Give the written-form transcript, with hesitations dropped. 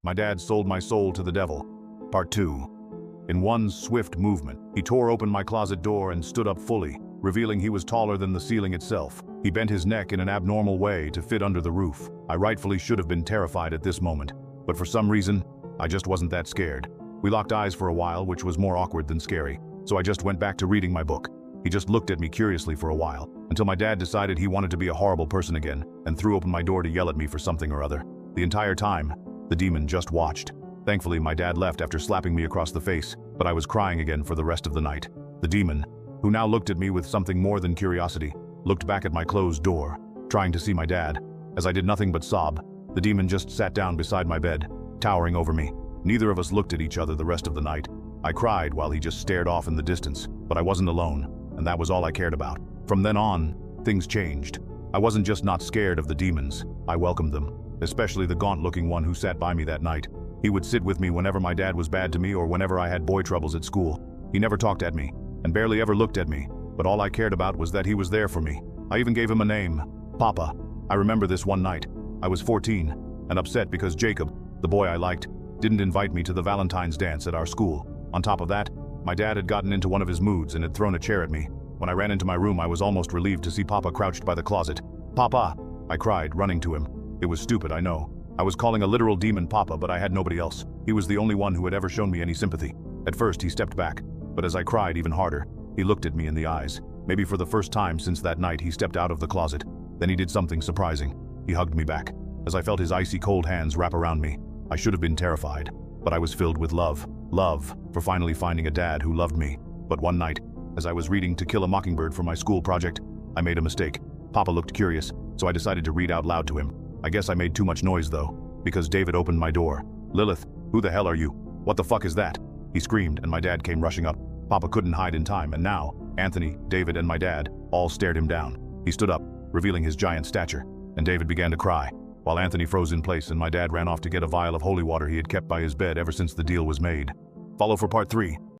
My dad sold my soul to the devil. Part 2. In one swift movement, he tore open my closet door and stood up fully, revealing he was taller than the ceiling itself. He bent his neck in an abnormal way to fit under the roof. I rightfully should have been terrified at this moment, but for some reason, I just wasn't that scared. We locked eyes for a while, which was more awkward than scary, so I just went back to reading my book. He just looked at me curiously for a while, until my dad decided he wanted to be a horrible person again, and threw open my door to yell at me for something or other. The entire time, the demon just watched. Thankfully, my dad left after slapping me across the face, but I was crying again for the rest of the night. The demon, who now looked at me with something more than curiosity, looked back at my closed door, trying to see my dad. As I did nothing but sob, the demon just sat down beside my bed, towering over me. Neither of us looked at each other the rest of the night. I cried while he just stared off in the distance, but I wasn't alone, and that was all I cared about. From then on, things changed. I wasn't just not scared of the demons, I welcomed them, especially the gaunt-looking one who sat by me that night. He would sit with me whenever my dad was bad to me or whenever I had boy troubles at school. He never talked at me, and barely ever looked at me, but all I cared about was that he was there for me. I even gave him a name, Papa. I remember this one night. I was 14, and upset because Jacob, the boy I liked, didn't invite me to the Valentine's dance at our school. On top of that, my dad had gotten into one of his moods and had thrown a chair at me. When I ran into my room, I was almost relieved to see Papa crouched by the closet. "Papa!" I cried, running to him. It was stupid, I know. I was calling a literal demon Papa, but I had nobody else. He was the only one who had ever shown me any sympathy. At first, he stepped back, but as I cried even harder, he looked at me in the eyes. Maybe for the first time since that night, he stepped out of the closet. Then he did something surprising. He hugged me back. As I felt his icy cold hands wrap around me, I should have been terrified, but I was filled with love. Love for finally finding a dad who loved me. But one night, as I was reading To Kill a Mockingbird for my school project, I made a mistake. Papa looked curious, so I decided to read out loud to him. I guess I made too much noise though, because David opened my door. "Lilith, who the hell are you? What the fuck is that?" He screamed, and my dad came rushing up. Papa couldn't hide in time, and now, Anthony, David, and my dad all stared him down. He stood up, revealing his giant stature, and David began to cry, while Anthony froze in place and my dad ran off to get a vial of holy water he had kept by his bed ever since the deal was made. Follow for part 3.